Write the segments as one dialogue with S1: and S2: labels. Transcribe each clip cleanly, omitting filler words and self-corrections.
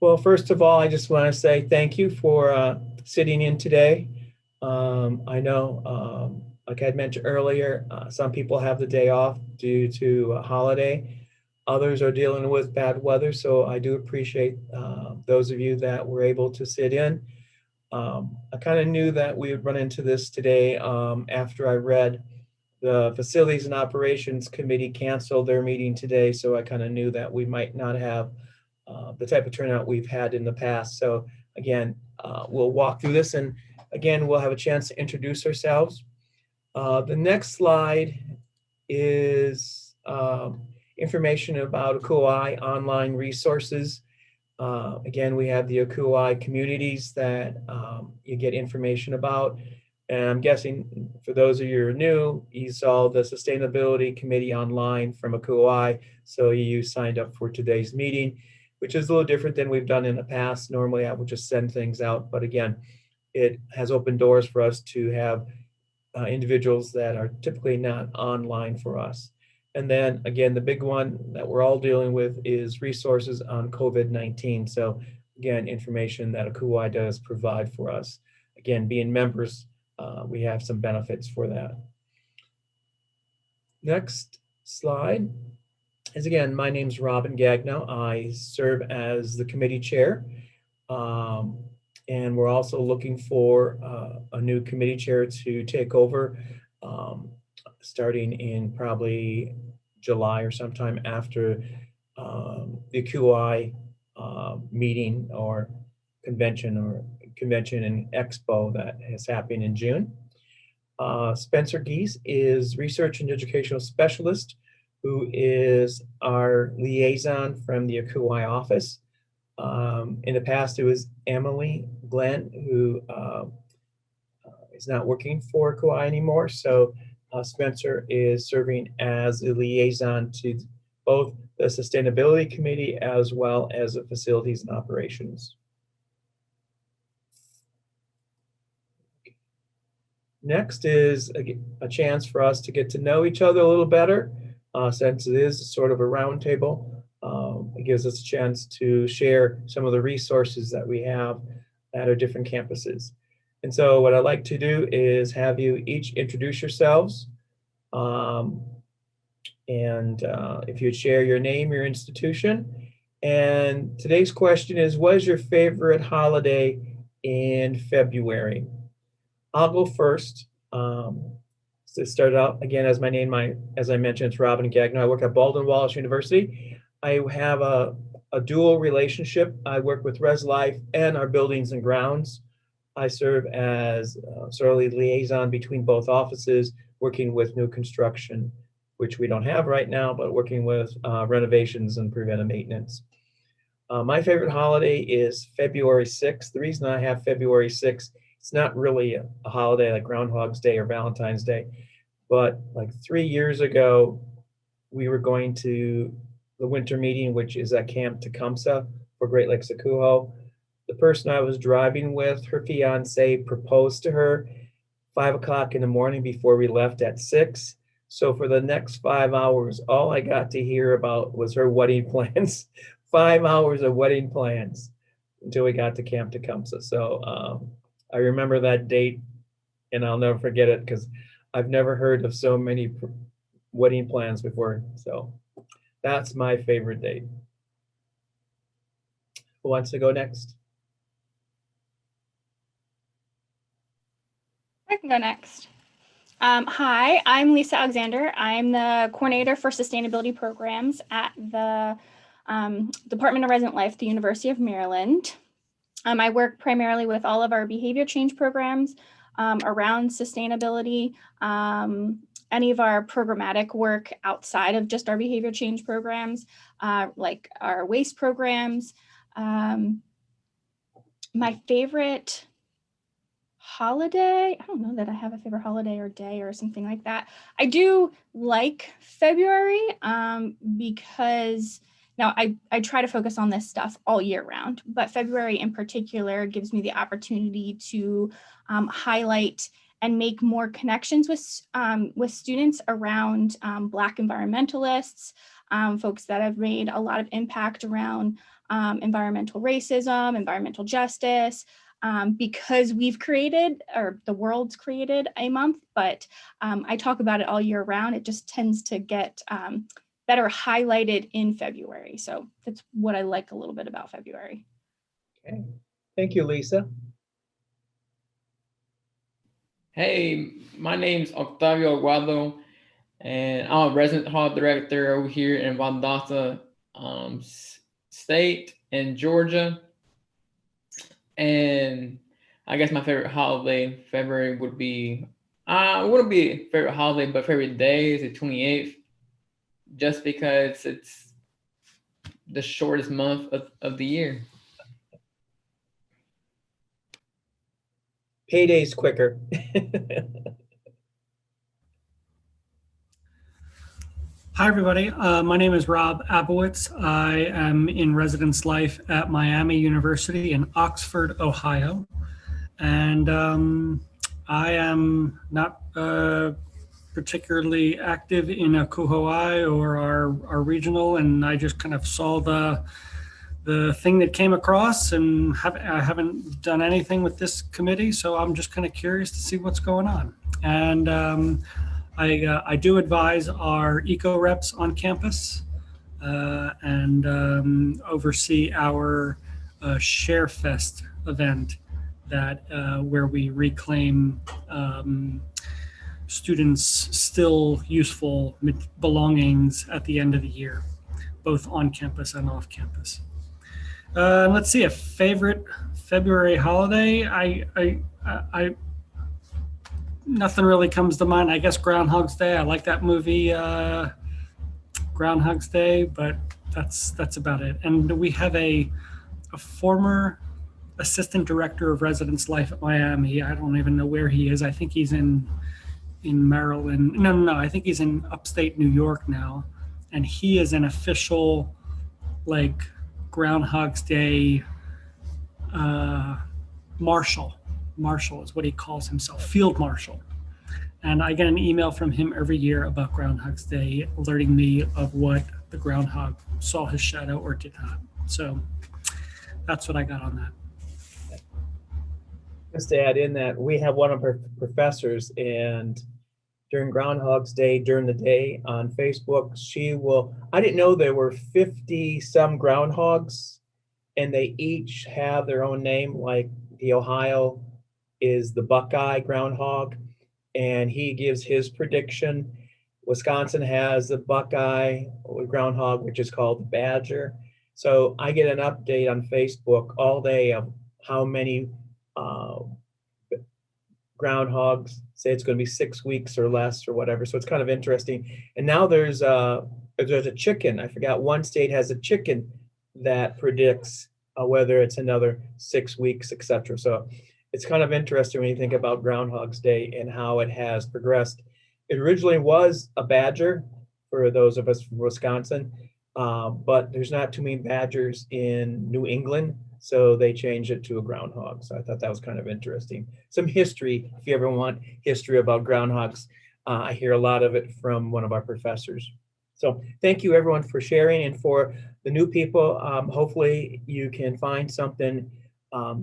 S1: Well, first of all, I just want to say thank you for sitting in today. I know, like I mentioned earlier, some people have the day off due to a holiday. Others are dealing with bad weather, so I do appreciate those of you that were able to sit in. I kind of knew that we would run into this today after I read the Facilities and Operations Committee canceled their meeting today, so I kind of knew that we might not have the type of turnout we've had in the past. So again, we'll walk through this, and again, we'll have a chance to introduce ourselves. The next slide is information about ACUHO-I online resources. Again, we have the ACUHO-I communities that you get information about. And I'm guessing for those of you who are new, you saw the Sustainability Committee online from ACUHO-I. So you signed up for today's meeting, which is a little different than we've done in the past. Normally I would just send things out, but again, it has opened doors for us to have individuals that are typically not online for us. And then again, the big one that we're all dealing with is resources on COVID-19. So again, information that ACUHO-I does provide for us. Again, being members, we have some benefits for that. Next slide is, again, my name's Robin Gagno. I serve as the committee chair. And we're also looking for a new committee chair to take over starting in probably July or sometime after the ACUHO-I meeting or convention and expo that is happening in June. Spencer Geese is research and educational specialist, who is our liaison from the ACUHO-I office. In the past, it was Emily Glenn, who is not working for ACUHO-I anymore. So Spencer is serving as a liaison to both the Sustainability Committee as well as the Facilities and Operations. Next is a chance for us to get to know each other a little better, since it is sort of a roundtable. It gives us a chance to share some of the resources that we have at our different campuses. And so what I'd like to do is have you each introduce yourselves. If you'd share your name, your institution. And today's question is, what is your favorite holiday in February? I'll go first. To start out, again, as I mentioned, it's Robin Gagno. I work at Baldwin Wallace University. I have a dual relationship. I work with Res Life and our buildings and grounds. I serve as sort of a liaison between both offices, working with new construction, which we don't have right now, but working with renovations and preventive maintenance. My favorite holiday is February 6th. The reason I have February 6th, it's not really a holiday like Groundhog's Day or Valentine's Day, but like 3 years ago, we were going to the winter meeting, which is at Camp Tecumseh for Great Lakes ACUHO. The person I was driving with, her fiance proposed to her 5 o'clock in the morning before we left at 6. So for the next 5 hours, all I got to hear about was her wedding plans. 5 hours of wedding plans until we got to Camp Tecumseh. So I remember that date, and I'll never forget it because I've never heard of so many wedding plans before. So that's my favorite date. Who wants to go next?
S2: I can go next. Hi, I'm Lisa Alexander. I'm the coordinator for sustainability programs at the Department of Resident Life at the University of Maryland. I work primarily with all of our behavior change programs around sustainability, any of our programmatic work outside of just our behavior change programs, like our waste programs. My favorite holiday, I don't know that I have a favorite holiday or day or something like that. I do like February because now I try to focus on this stuff all year round, but February in particular gives me the opportunity to highlight and make more connections with students around Black environmentalists, folks that have made a lot of impact around environmental racism, environmental justice, because we've created, or the world's created, a month, but I talk about it all year round. It just tends to get better highlighted in February. So that's what I like a little bit about February.
S1: Okay. Thank you, Lisa.
S3: Hey, my name's Octavio Aguado, and I'm a resident hall director over here in Valdosta State in Georgia. And I guess my favorite holiday, February, would be, it wouldn't be a favorite holiday, but favorite day is the 28th, just because it's the shortest month of the year.
S1: Payday's quicker.
S4: Hi, everybody. My name is Rob Abbowitz. I am in residence life at Miami University in Oxford, Ohio. And I am not particularly active in ACUHO-I or our regional, and I just kind of saw the thing that came across, and I haven't done anything with this committee, so I'm just kind of curious to see what's going on. And I do advise our eco reps on campus and oversee our Share Fest event that where we reclaim students' still useful belongings at the end of the year, both on campus and off campus. Let's see, a favorite February holiday. I nothing really comes to mind. I guess Groundhog's Day. I like that movie, Groundhog's Day, but that's about it. And we have a former assistant director of residence life at Miami. I don't even know where he is. I think he's in Maryland. No. I think he's in upstate New York now, and he is an official like Groundhog's Day marshal. Marshal is what he calls himself, field marshal. And I get an email from him every year about Groundhog's Day, alerting me of what the groundhog saw his shadow or did not. So that's what I got on that.
S1: Just to add in that we have one of our professors, and during Groundhog's Day, during the day on Facebook, I didn't know there were 50 some groundhogs, and they each have their own name, like the Ohio is the Buckeye groundhog, and he gives his prediction. Wisconsin has the Buckeye groundhog, which is called the Badger. So I get an update on Facebook all day of how many groundhogs say it's going to be 6 weeks or less or whatever. So it's kind of interesting. And now there's a chicken. I forgot, one state has a chicken that predicts whether it's another 6 weeks, etc. So it's kind of interesting when you think about Groundhog's Day and how it has progressed. It originally was a badger for those of us from Wisconsin, but there's not too many badgers in New England, so they changed it to a groundhog. So I thought that was kind of interesting. Some history, if you ever want history about groundhogs, I hear a lot of it from one of our professors. So thank you everyone for sharing, and for the new people, hopefully you can find something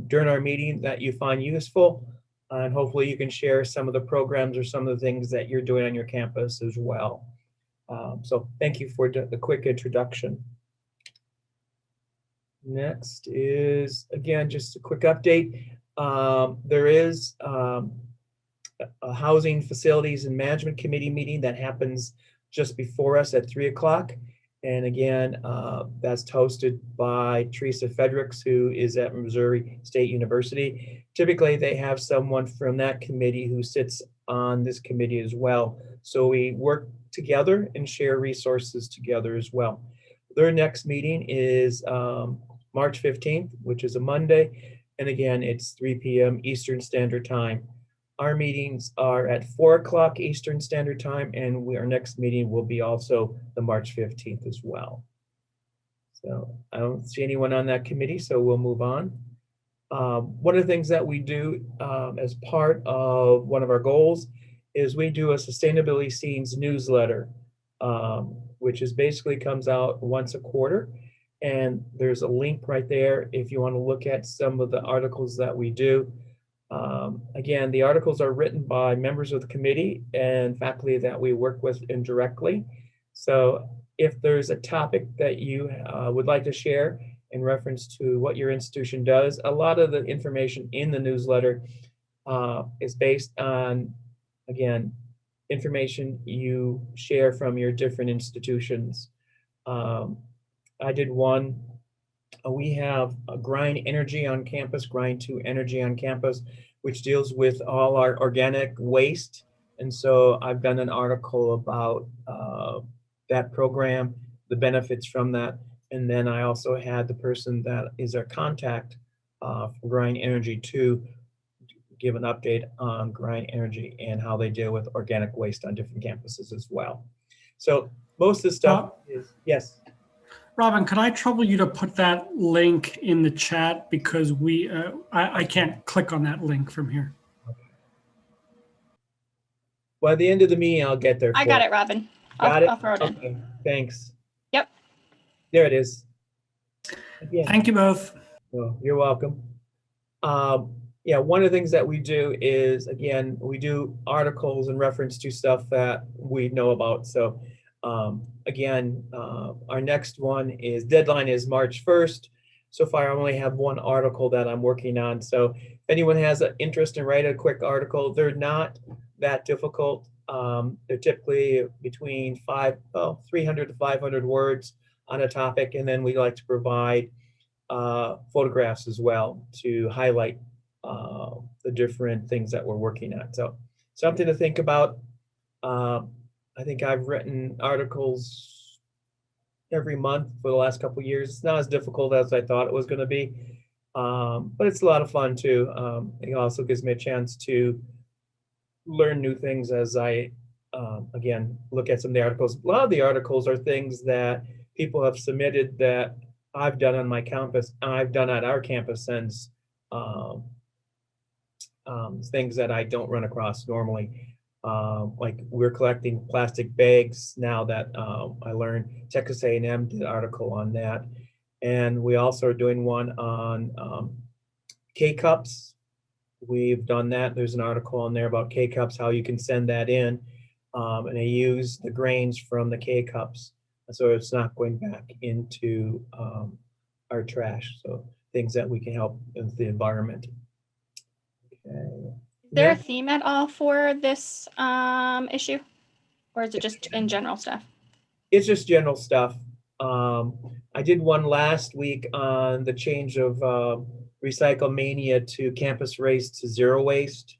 S1: during our meeting that you find useful, and hopefully you can share some of the programs or some of the things that you're doing on your campus as well. So thank you for the quick introduction. Next is, again, just a quick update. There is a Housing Facilities and Management Committee meeting that happens just before us at 3 o'clock. And again, that's hosted by Teresa Fredericks, who is at Missouri State University. Typically, they have someone from that committee who sits on this committee as well. So we work together and share resources together as well. Their next meeting is March 15th, which is a Monday. And again, it's 3 p.m. Eastern Standard Time. Our meetings are at 4 o'clock Eastern Standard Time, and our next meeting will be also the March 15th as well. So I don't see anyone on that committee, so we'll move on. One of the things that we do as part of one of our goals is we do a Sustainability Scenes newsletter, which is basically comes out once a quarter. And there's a link right there if you want to look at some of the articles that we do. Again, the articles are written by members of the committee and faculty that we work with indirectly. So if there's a topic that you would like to share in reference to what your institution does, a lot of the information in the newsletter is based on, again, information you share from your different institutions. I did one. We have a Grind Energy on campus, Grind 2 Energy on campus, which deals with all our organic waste. And so I've done an article about that program, the benefits from that. And then I also had the person that is our contact for Grind Energy to give an update on Grind Energy and how they deal with organic waste on different campuses as well. So most of the stuff is, yes.
S4: Robin, could I trouble you to put that link in the chat because I can't click on that link from here.
S1: Well, at the end of the meeting, I'll get there.
S2: I got it, Robin.
S1: Got it?
S2: I'll throw it in.
S1: Okay, thanks.
S2: Yep.
S1: There it is. Again,
S4: Thank you both.
S1: well, you're welcome. Yeah, one of the things that we do is, again, we do articles in reference to stuff that we know about. So again, our next one is, deadline is March 1st. So far, I only have one article that I'm working on. So if anyone has an interest in writing a quick article, they're not that difficult. They're typically between 300 to 500 words on a topic. And then we like to provide photographs as well to highlight the different things that we're working on. So something to think about. I think I've written articles every month for the last couple of years. It's not as difficult as I thought it was going to be, but it's a lot of fun too. It also gives me a chance to learn new things as I, again, look at some of the articles. A lot of the articles are things that people have submitted that I've done on my campus, I've done at our campus since things that I don't run across normally. Like we're collecting plastic bags now that I learned. Texas A&M did an article on that. And we also are doing one on K-Cups. We've done that. There's an article on there about K-Cups, how you can send that in. And they use the grains from the K-Cups. So it's not going back into our trash. So things that we can help with the environment. Okay.
S2: Is there a theme at all for this issue? Or is it just in general stuff?
S1: It's just general stuff. I did one last week on the change of Recycle Mania to Campus Race to Zero Waste,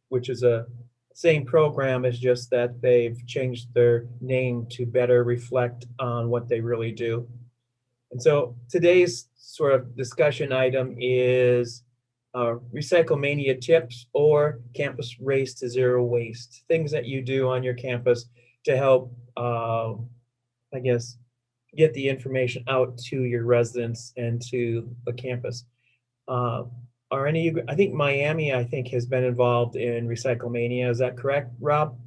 S1: which is a same program, it's just that they've changed their name to better reflect on what they really do. And so today's sort of discussion item is Recycle Mania tips or Campus Race to Zero Waste, things that you do on your campus to help, I guess, get the information out to your residents and to the campus. Are any of you, I think Miami, I think, has been involved in Recycle Mania. Is that correct, Rob?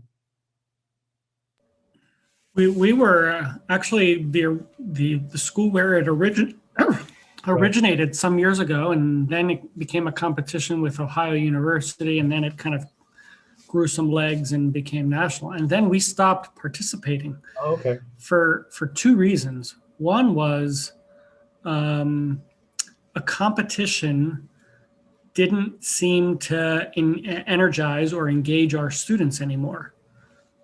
S4: We were actually the school where it originated some years ago, and then it became a competition with Ohio University, and then it kind of grew some legs and became national. And then we stopped participating.
S1: Oh, okay.
S4: For two reasons. One was a competition didn't seem to energize or engage our students anymore.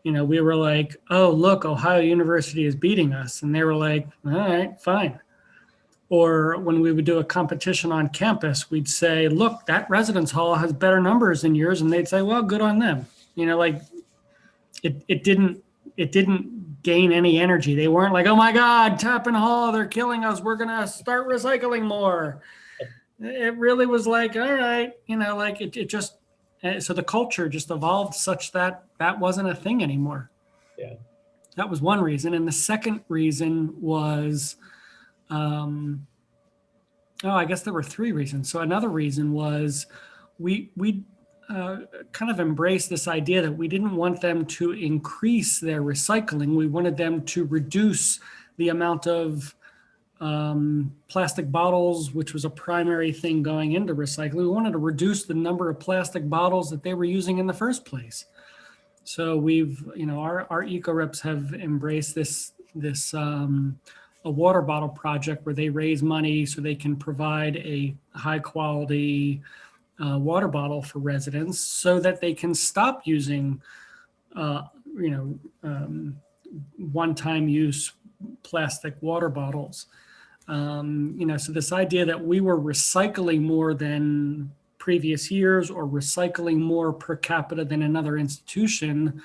S4: You know, we were like, oh, look, Ohio University is beating us. And they were like, all right, fine. Or when we would do a competition on campus, we'd say, look, that residence hall has better numbers than yours. And they'd say, well, good on them. You know, like it didn't gain any energy. They weren't like, oh my God, Tappan Hall, they're killing us. We're going to start recycling more. It really was like, all right, you know, like it just, so the culture just evolved such that that wasn't a thing anymore.
S1: Yeah.
S4: That was one reason. And the second reason was, I guess there were three reasons. So another reason was we kind of embraced this idea that we didn't want them to increase their recycling. We wanted them to reduce the amount of plastic bottles, which was a primary thing going into recycling. We wanted to reduce the number of plastic bottles that they were using in the first place. So we've, our eco reps have embraced this a water bottle project where they raise money so they can provide a high quality water bottle for residents so that they can stop using, one-time use plastic water bottles. So this idea that we were recycling more than previous years or recycling more per capita than another institution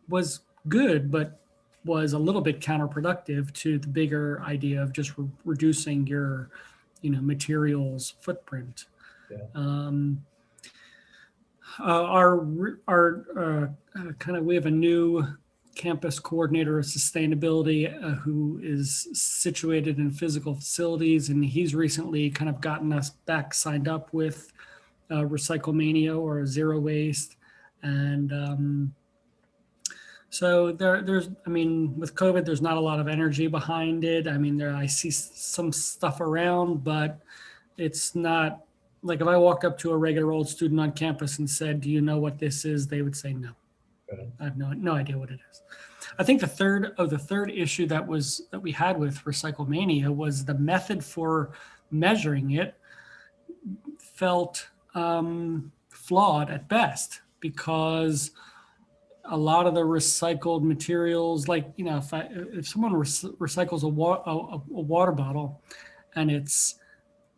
S4: was good, but was a little bit counterproductive to the bigger idea of just reducing your, materials footprint.
S1: Yeah.
S4: We have a new campus coordinator of sustainability who is situated in physical facilities, and he's recently kind of gotten us back signed up with Recyclemania or Zero Waste. And so there's, with COVID, there's not a lot of energy behind it. I see some stuff around, but it's not like if I walked up to a regular old student on campus and said, "Do you know what this is?" They would say no. I have no idea what it is. I think the third issue that we had with Recyclemania was the method for measuring it felt flawed at best, because a lot of the recycled materials, like, if someone recycles a water bottle and it's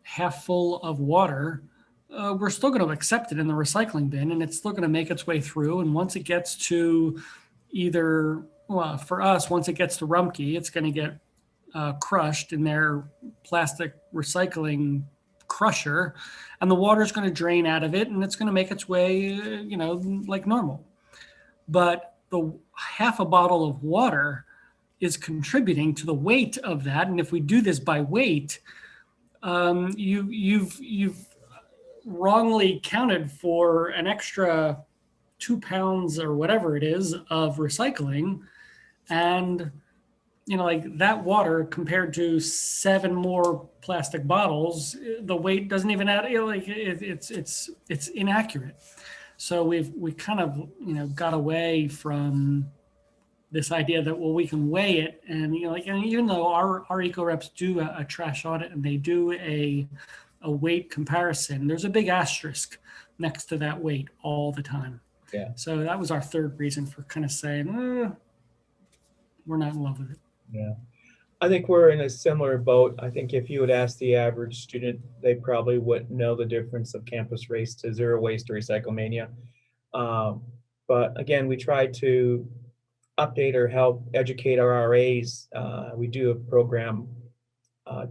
S4: half full of water, we're still going to accept it in the recycling bin, and it's still going to make its way through. And once it gets to for us, once it gets to Rumpke, it's going to get crushed in their plastic recycling crusher, and the water is going to drain out of it, and it's going to make its way, like normal. But the half a bottle of water is contributing to the weight of that. And if we do this by weight, you've wrongly counted for an extra 2 pounds or whatever it is of recycling. And, like that water compared to 7 more plastic bottles, the weight doesn't even add, it's inaccurate. So we kind of, got away from this idea that, well, we can weigh it. And, and even though our eco reps do a trash audit and they do a weight comparison, there's a big asterisk next to that weight all the time.
S1: Yeah.
S4: So that was our third reason for kind of saying, we're not in love with it.
S1: Yeah. I think we're in a similar boat. I think if you would ask the average student, they probably wouldn't know the difference of campus race to Zero Waste to Recyclemania. But again, we try to update or help educate our RAs. We do a program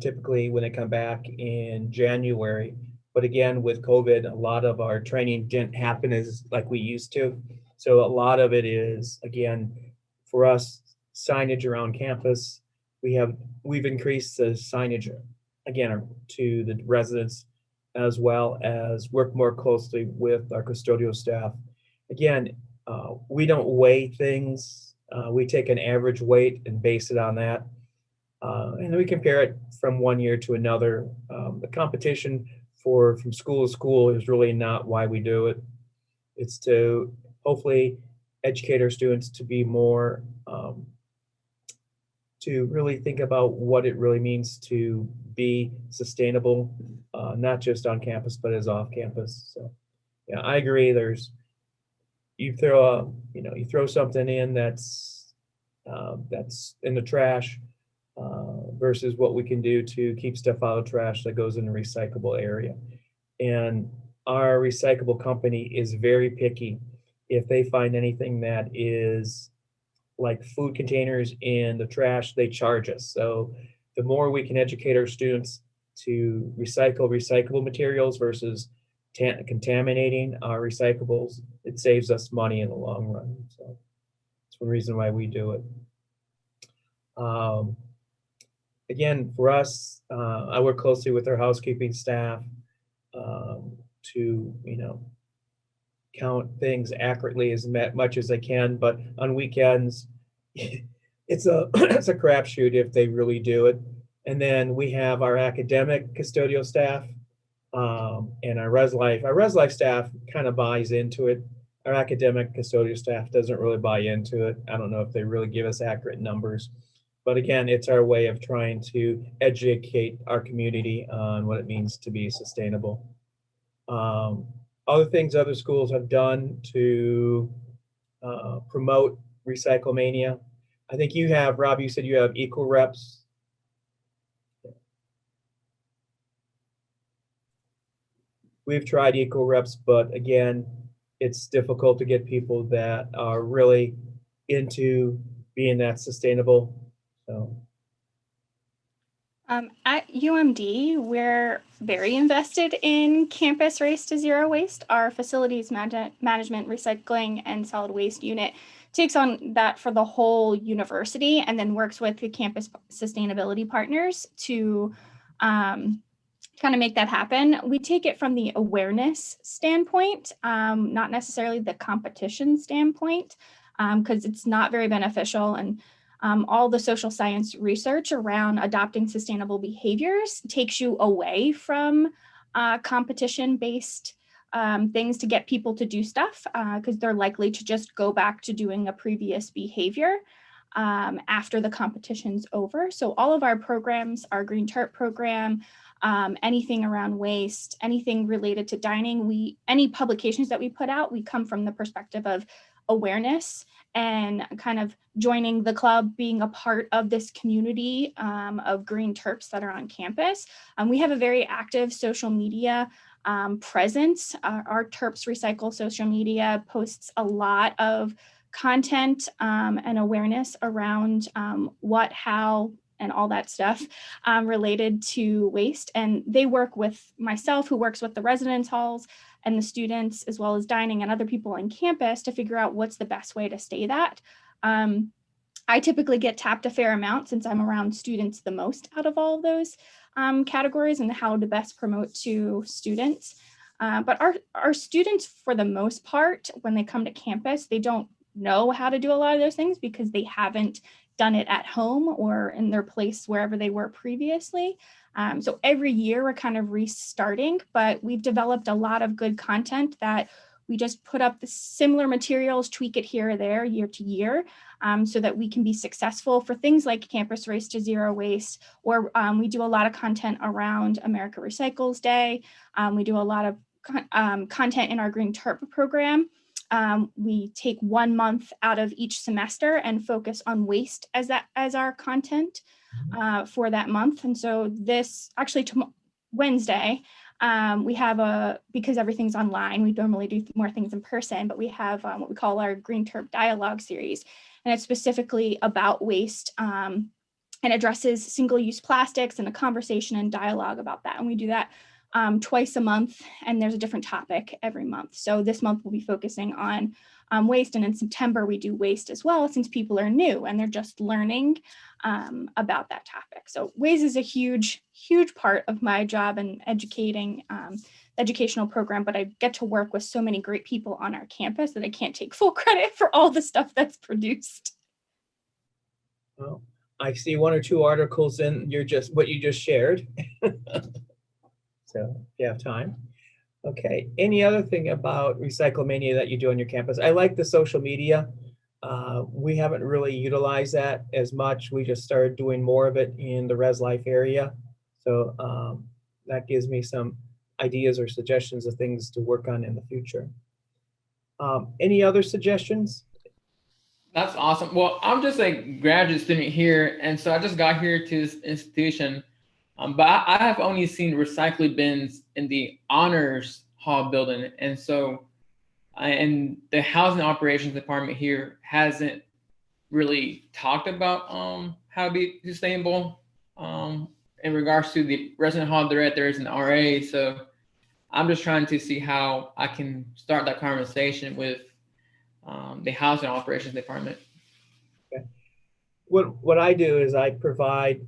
S1: typically when they come back in January. But again, with COVID, a lot of our training didn't happen as like we used to. So a lot of it is, again, for us, signage around campus. We've increased the signage again to the residents, as well as work more closely with our custodial staff. Again, we don't weigh things. We take an average weight and base it on that. And we compare it from one year to another. The competition from school to school is really not why we do it. It's to hopefully educate our students to be more, to really think about what it really means to be sustainable, not just on campus, but as off campus. So yeah, I agree. You throw something in that's in the trash, versus what we can do to keep stuff out of trash that goes in the recyclable area. And our recyclable company is very picky. If they find anything that is like food containers in the trash, they charge us. So the more we can educate our students to recycle recyclable materials versus contaminating our recyclables, it saves us money in the long run. So that's one reason why we do it. Again, for us, I work closely with our housekeeping staff to, count things accurately as much as I can. But on weekends, it's a crapshoot if they really do it. And then we have our academic custodial staff and our res life. Our res life staff kind of buys into it. Our academic custodial staff doesn't really buy into it. I don't know if they really give us accurate numbers. But again, it's our way of trying to educate our community on what it means to be sustainable. Other things other schools have done to promote Recyclemania. I think you have, Rob, you said you have equal reps. We've tried equal reps, but again, it's difficult to get people that are really into being that sustainable. So.
S2: At UMD, we're very invested in campus Race to Zero Waste. Our facilities management, recycling, and solid waste unit takes on that for the whole university and then works with the campus sustainability partners to kind of make that happen. We take it from the awareness standpoint, not necessarily the competition standpoint, because it's not very beneficial. And all the social science research around adopting sustainable behaviors takes you away from competition-based things to get people to do stuff, because they're likely to just go back to doing a previous behavior after the competition's over. So all of our programs, our Green Terp program, anything around waste, anything related to dining, any publications that we put out, we come from the perspective of awareness and kind of joining the club, being a part of this community of green Terps that are on campus. We have a very active social media presence. Our Terps Recycle social media posts a lot of content and awareness around what, how, and all that stuff related to waste. And they work with myself, who works with the residence halls and the students, as well as dining and other people on campus, to figure out what's the best way to stay that. I typically get tapped a fair amount since I'm around students the most out of all of those categories and how to best promote to students. But our students, for the most part, when they come to campus, they don't know how to do a lot of those things because they haven't done it at home or in their place wherever they were previously. So every year we're kind of restarting, but we've developed a lot of good content that we just put up the similar materials, tweak it here or there year to year, so that we can be successful for things like Campus Race to Zero Waste, or we do a lot of content around America Recycles Day. We do a lot of content in our Green Terp program. We take 1 month out of each semester and focus on waste as our content for that month. And so this actually Wednesday, we have because everything's online, we normally do more things in person, but we have what we call our Green Terp Dialogue series. And it's specifically about waste and addresses single-use plastics and a conversation and dialogue about that. And we do that twice a month, and there's a different topic every month. So this month we'll be focusing on waste, and in September we do waste as well, since people are new and they're just learning about that topic. So waste is a huge, huge part of my job and educating educational program, but I get to work with so many great people on our campus that I can't take full credit for all the stuff that's produced.
S1: Well, I see 1 or 2 articles in what you just shared. So if you have time. Okay, any other thing about Recyclemania that you do on your campus? I like the social media. We haven't really utilized that as much. We just started doing more of it in the Res Life area. So that gives me some ideas or suggestions of things to work on in the future. Any other suggestions?
S3: That's awesome. Well, I'm just a graduate student here, and so I just got here to this institution. But I have only seen recycling bins in the honors hall building. And so, and the housing operations department here hasn't really talked about how to be sustainable in regards to the resident hall directors and RA. So I'm just trying to see how I can start that conversation with the housing operations department.
S1: Okay. What I do is I provide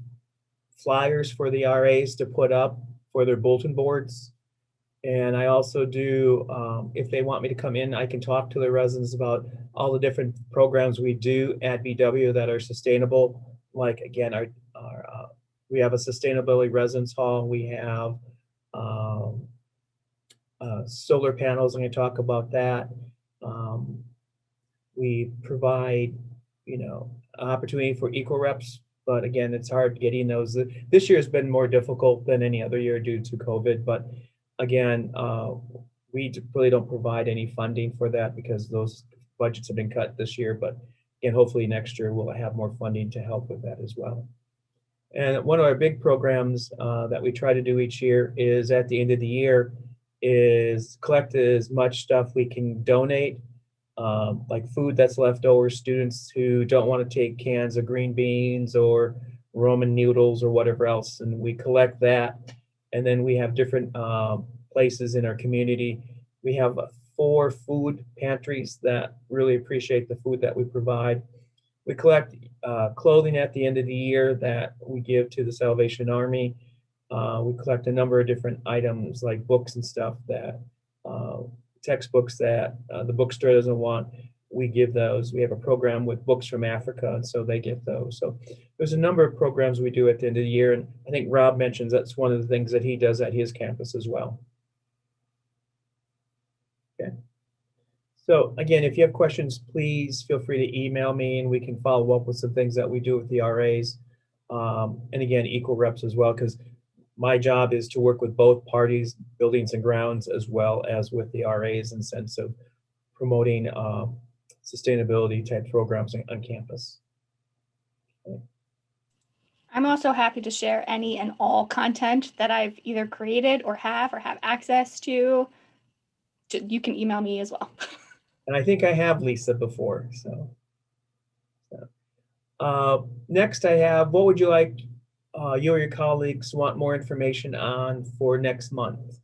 S1: flyers for the RAs to put up for their bulletin boards. And I also do, if they want me to come in, I can talk to the residents about all the different programs we do at BW that are sustainable. Like, again, we have a sustainability residence hall. We have solar panels. I'm going to talk about that. We provide, opportunity for equal reps, but again, it's hard getting those. This year has been more difficult than any other year due to COVID, but again, we really don't provide any funding for that because those budgets have been cut this year, but again, hopefully next year we'll have more funding to help with that as well. And one of our big programs that we try to do each year is at the end of the year is collect as much stuff we can donate, like food that's left over, students who don't want to take cans of green beans or Roman noodles or whatever else, and we collect that. And then we have different places in our community. We have 4 food pantries that really appreciate the food that we provide. We collect clothing at the end of the year that we give to the Salvation Army. We collect a number of different items like books and stuff that, textbooks that the bookstore doesn't want. We give those. We have a program with Books from Africa, and so they get those. So there's a number of programs we do at the end of the year, and I think Rob mentions that's one of the things that he does at his campus as well. Okay. So again, if you have questions, please feel free to email me and we can follow up with some things that we do with the RAs. And again, equal reps as well, because my job is to work with both parties, buildings and grounds, as well as with the RAs in the sense of promoting sustainability type programs on campus. Okay.
S2: I'm also happy to share any and all content that I've either created or have access to. You can email me as well.
S1: And I think I have Lisa before, so. Next I have, what would you like, you or your colleagues want more information on for next month?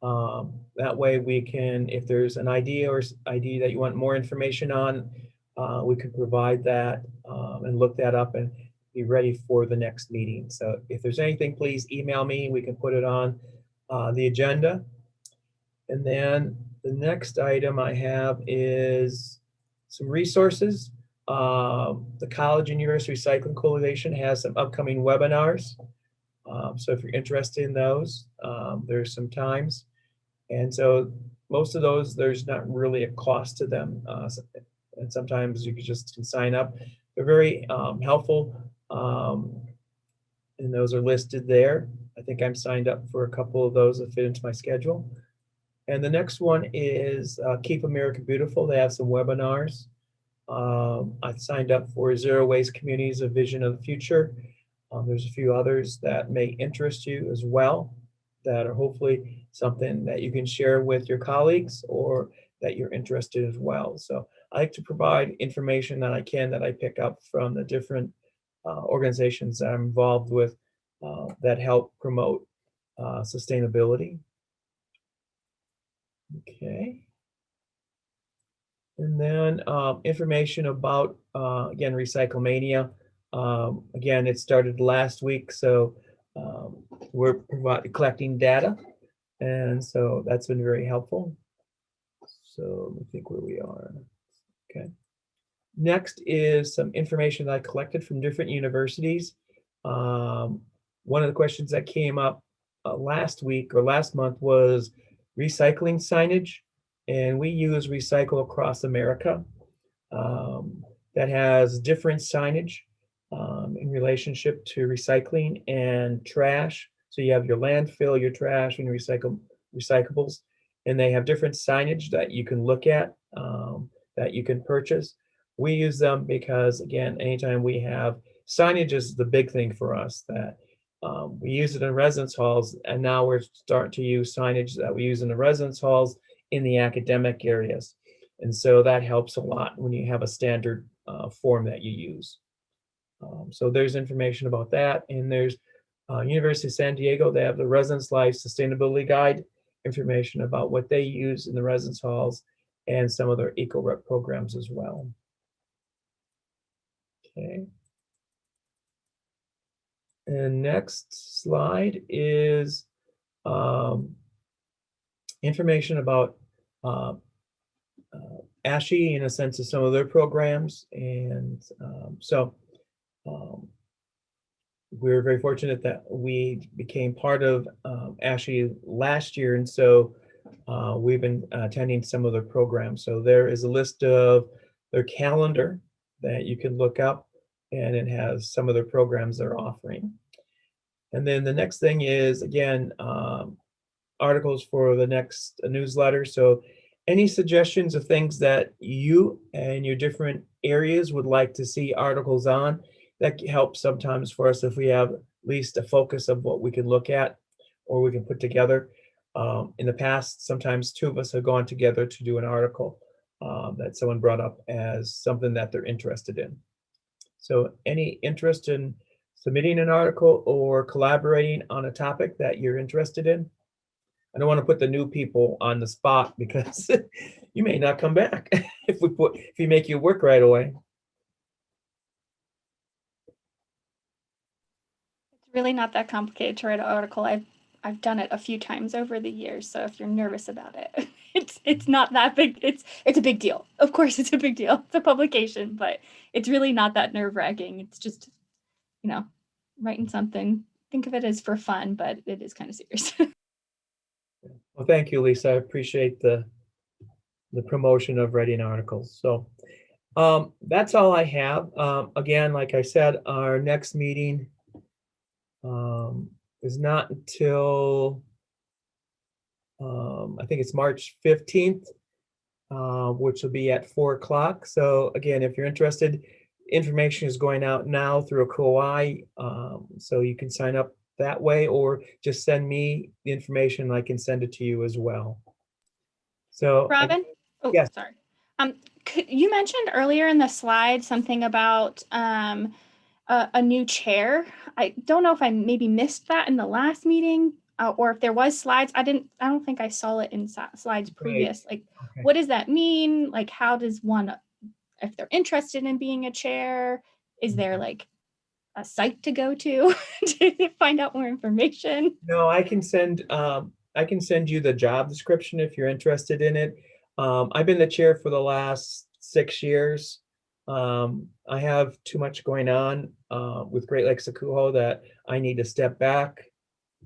S1: That way we can, if there's an idea or idea that you want more information on, we could provide that and look that up and be ready for the next meeting. So if there's anything, please email me. We can put it on the agenda. And then the next item I have is some resources. The College and University Recycling Coalition has some upcoming webinars. So if you're interested in those, there's some times. And so most of those, there's not really a cost to them. And sometimes you can just sign up. They're very helpful. And those are listed there. I think I'm signed up for a couple of those that fit into my schedule. And the next one is Keep America Beautiful. They have some webinars. I've signed up for Zero Waste Communities, A Vision of the Future. There's a few others that may interest you as well, that are hopefully something that you can share with your colleagues or that you're interested as well. So I like to provide information that I can, that I pick up from the different organizations that I'm involved with that help promote sustainability. Okay. And then information about, again, Recyclemania. Again, it started last week, so we're collecting data, and so that's been very helpful. So let me think where we are. Okay. Next is some information that I collected from different universities. One of the questions that came up last week or last month was recycling signage, and we use Recycle Across America. That has different signage in relationship to recycling and trash. So you have your landfill, your trash, and your recyclables, and they have different signage that you can look at, that you can purchase. We use them because, again, anytime we have signage is the big thing for us, that we use it in residence halls, and now we're starting to use signage that we use in the residence halls in the academic areas. And so that helps a lot when you have a standard form that you use. So there's information about that. And there's University of San Diego, they have the Residence Life Sustainability Guide, information about what they use in the residence halls and some of their eco-rep programs as well. Okay. And next slide is information about ACUHO-I in a sense of some of their programs. And we're very fortunate that we became part of ACUHO last year, and so we've been attending some of their programs. So there is a list of their calendar that you can look up, and it has some of their programs they're offering. And then the next thing is, again, articles for the next newsletter. So any suggestions of things that you and your different areas would like to see articles on, that helps sometimes for us if we have at least a focus of what we can look at or we can put together. In the past, sometimes two of us have gone together to do an article that someone brought up as something that they're interested in. So any interest in submitting an article or collaborating on a topic that you're interested in? I don't want to put the new people on the spot because you may not come back if we make you work right away.
S2: It's really not that complicated to write an article. I've done it a few times over the years, so if you're nervous about it, it's not that big. It's a big deal. Of course, it's a big deal. It's a publication, but it's really not that nerve-wracking. It's just, writing something. Think of it as for fun, but it is kind of serious.
S1: Well, thank you, Lisa. I appreciate the promotion of writing articles. So that's all I have. Again, like I said, our next meeting is not until I think it's March 15th, which will be at 4 o'clock. So again, if you're interested, information is going out now through Kuai, so you can sign up that way, or just send me the information. I can send it to you as well. So
S2: Robin? Oh,
S1: yes.
S2: sorry. You mentioned earlier in the slide something about a new chair. I don't know if I maybe missed that in the last meeting, or if there was slides. I don't think I saw it in slides previous. Like,
S1: Okay.
S2: what does that mean? Like, how does one, if they're interested in being a chair, is there like a site to go to to find out more information?
S1: No, I can send you the job description if you're interested in it. I've been the chair for the last 6 years. I have too much going on with Great Lakes ACUHO that I need to step back.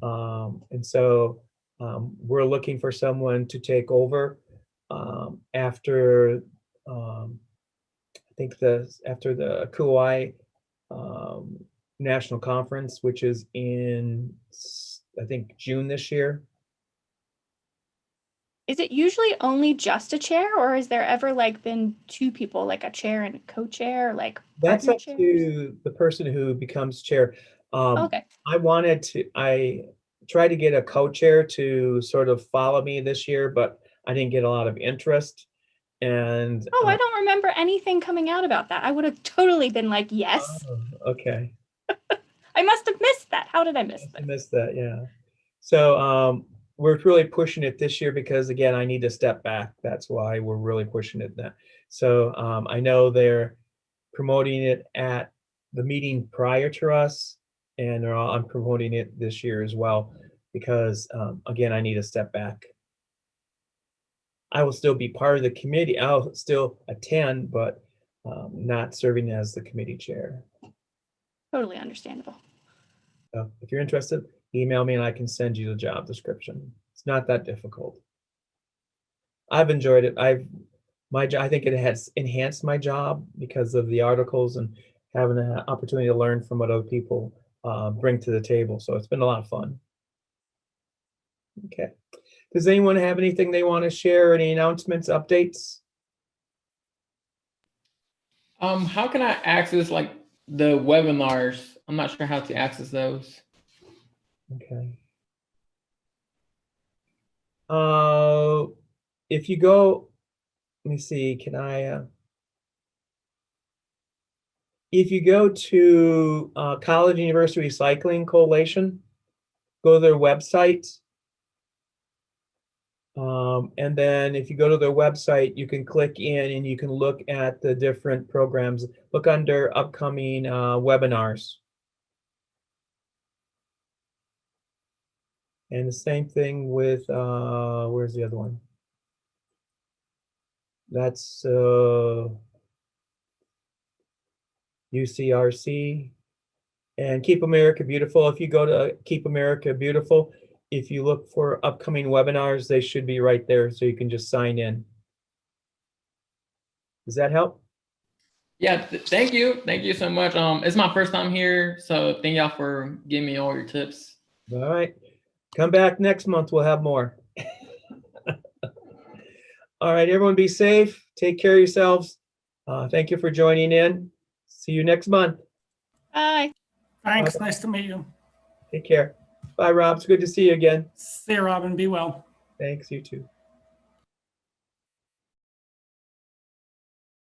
S1: And so we're looking for someone to take over after I think after the Kuai national conference, which is in I think June this year.
S2: Is it usually only just a chair, or is there ever like been two people, like a chair and a co-chair, like
S1: That's
S2: partner
S1: up
S2: chairs?
S1: to the person who becomes chair.
S2: Okay.
S1: I tried to get a co-chair to sort of follow me this year, but I didn't get a lot of interest. And
S2: Oh, I don't remember anything coming out about that. I would have totally been like, yes.
S1: Okay.
S2: I must have missed that. How did I miss
S1: I
S2: that?
S1: missed that, yeah. So we're really pushing it this year because again, I need to step back. That's why we're really pushing it now. So I know they're promoting it at the meeting prior to us, and I'm promoting it this year as well because again, I need to step back. I will still be part of the committee. I'll still attend, but not serving as the committee chair.
S2: Totally understandable.
S1: So if you're interested, email me and I can send you the job description. It's not that difficult. I've enjoyed it. I think it has enhanced my job because of the articles and having an opportunity to learn from what other people bring to the table. So it's been a lot of fun. Okay. Does anyone have anything they want to share? Any announcements, updates?
S3: How can I access like the webinars? I'm not sure how to access those.
S1: Okay. If you go, let me see, can I, if you go to College University Recycling Coalition, go to their website. And then if you go to their website, you can click in and you can look at the different programs. Look under upcoming webinars. And the same thing with, where's the other one? That's UCRC. And Keep America Beautiful. If you go to Keep America Beautiful, if you look for upcoming webinars, they should be right there, so you can just sign in. Does that help?
S3: Yeah, thank you. Thank you so much. It's my first time here, so thank y'all for giving me all your tips.
S1: All right. Come back next month. We'll have more. All right, everyone be safe. Take care of yourselves. Thank you for joining in. See you next month.
S2: Bye.
S4: Thanks. Nice to meet you.
S1: Take care. Bye, Rob. It's good to see you again.
S4: See you, Robin. Be well.
S1: Thanks, you too.